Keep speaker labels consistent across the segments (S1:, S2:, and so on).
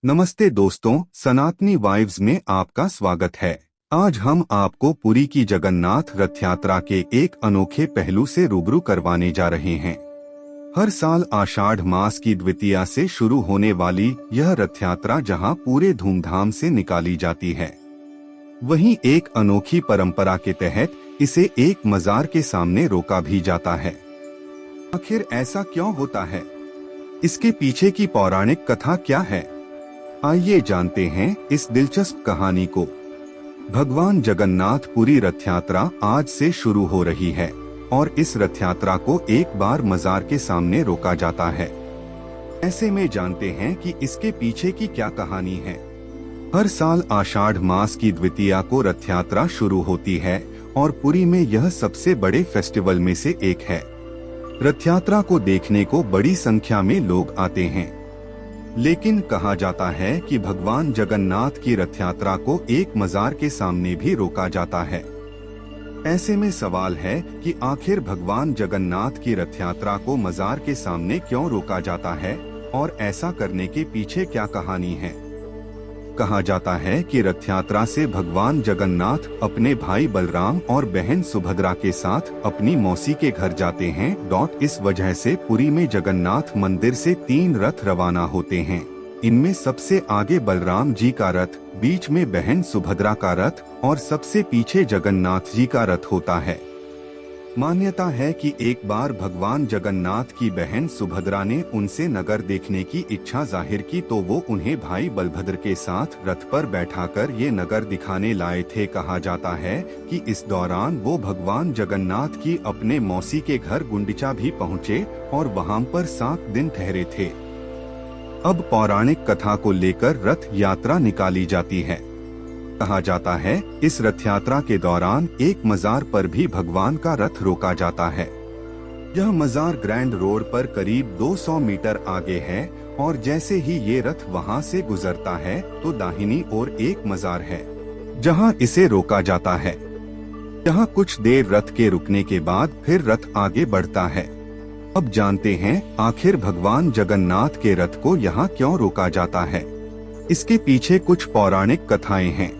S1: नमस्ते दोस्तों, सनातनी वाइब्स में आपका स्वागत है। आज हम आपको पुरी की जगन्नाथ रथ यात्रा के एक अनोखे पहलू से रूबरू करवाने जा रहे हैं। हर साल आषाढ़ मास की द्वितीया से शुरू होने वाली यह रथ यात्रा जहां पूरे धूमधाम से निकाली जाती है, वहीं एक अनोखी परंपरा के तहत इसे एक मजार के सामने रोका भी जाता है। आखिर ऐसा क्यों होता है? इसके पीछे की पौराणिक कथा क्या है? आइए जानते हैं इस दिलचस्प कहानी को। भगवान जगन्नाथ पुरी रथ यात्रा आज से शुरू हो रही है और इस रथ यात्रा को एक बार मजार के सामने रोका जाता है। ऐसे में जानते हैं कि इसके पीछे की क्या कहानी है। हर साल आषाढ़ मास की द्वितीया को रथ यात्रा शुरू होती है और पुरी में यह सबसे बड़े फेस्टिवल में से एक है। रथ यात्रा को देखने को बड़ी संख्या में लोग आते हैं, लेकिन कहा जाता है कि भगवान जगन्नाथ की रथ यात्रा को एक मजार के सामने भी रोका जाता है। ऐसे में सवाल है कि आखिर भगवान जगन्नाथ की रथ यात्रा को मजार के सामने क्यों रोका जाता है और ऐसा करने के पीछे क्या कहानी है। कहा जाता है कि रथ यात्रा से भगवान जगन्नाथ अपने भाई बलराम और बहन सुभद्रा के साथ अपनी मौसी के घर जाते हैं। इस वजह से पुरी में जगन्नाथ मंदिर से 3 रथ रवाना होते हैं। इनमें सबसे आगे बलराम जी का रथ, बीच में बहन सुभद्रा का रथ और सबसे पीछे जगन्नाथ जी का रथ होता है। मान्यता है कि एक बार भगवान जगन्नाथ की बहन सुभद्रा ने उनसे नगर देखने की इच्छा जाहिर की, तो वो उन्हें भाई बलभद्र के साथ रथ पर बैठाकर ये नगर दिखाने लाए थे। कहा जाता है कि इस दौरान वो भगवान जगन्नाथ की अपने मौसी के घर गुंडिचा भी पहुँचे और वहाँ पर 7 दिन ठहरे थे। अब पौराणिक कथा को लेकर रथ यात्रा निकाली जाती है। कहा जाता है इस रथ यात्रा के दौरान एक मजार पर भी भगवान का रथ रोका जाता है। यह मजार ग्रैंड रोड पर करीब 200 मीटर आगे है और जैसे ही ये रथ वहां से गुजरता है तो दाहिनी ओर एक मजार है जहां इसे रोका जाता है। यहाँ कुछ देर रथ के रुकने के बाद फिर रथ आगे बढ़ता है। अब जानते हैं आखिर भगवान जगन्नाथ के रथ को यहाँ क्यों रोका जाता है। इसके पीछे कुछ पौराणिक कथाएं हैं।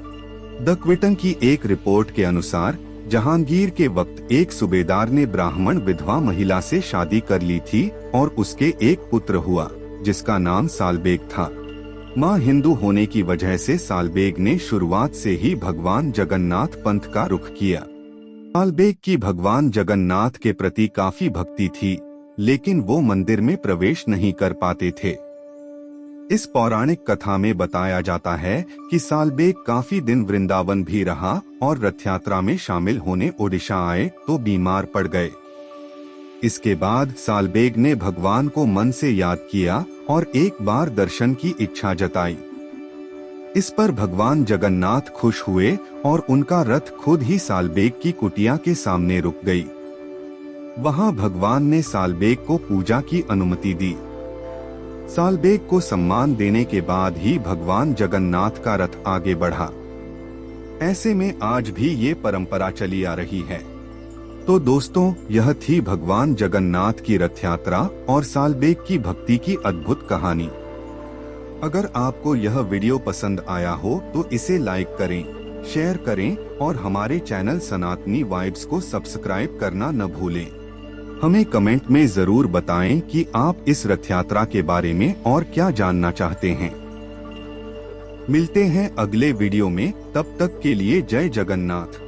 S1: द क्विटन की एक रिपोर्ट के अनुसार जहांगीर के वक्त एक सूबेदार ने ब्राह्मण विधवा महिला से शादी कर ली थी और उसके एक पुत्र हुआ जिसका नाम सालबेग था। मां हिंदू होने की वजह से सालबेग ने शुरुआत से ही भगवान जगन्नाथ पंथ का रुख किया। सालबेग की भगवान जगन्नाथ के प्रति काफी भक्ति थी, लेकिन वो मंदिर में प्रवेश नहीं कर पाते थे। इस पौराणिक कथा में बताया जाता है कि सालबेग काफी दिन वृंदावन भी रहा और रथ यात्रा में शामिल होने ओडिशा आए तो बीमार पड़ गए। इसके बाद सालबेग ने भगवान को मन से याद किया और एक बार दर्शन की इच्छा जताई। इस पर भगवान जगन्नाथ खुश हुए और उनका रथ खुद ही सालबेग की कुटिया के सामने रुक गई। वहां भगवान ने सालबेग को पूजा की अनुमति दी। सालबेग को सम्मान देने के बाद ही भगवान जगन्नाथ का रथ आगे बढ़ा। ऐसे में आज भी ये परंपरा चली आ रही है। तो दोस्तों, यह थी भगवान जगन्नाथ की रथ यात्रा और सालबेग की भक्ति की अद्भुत कहानी। अगर आपको यह वीडियो पसंद आया हो तो इसे लाइक करें, शेयर करें और हमारे चैनल सनातनी वाइब्स को सब्सक्राइब करना न भूलें। हमें कमेंट में जरूर बताएं कि आप इस रथ यात्रा के बारे में और क्या जानना चाहते हैं। मिलते हैं अगले वीडियो में, तब तक के लिए जय जगन्नाथ।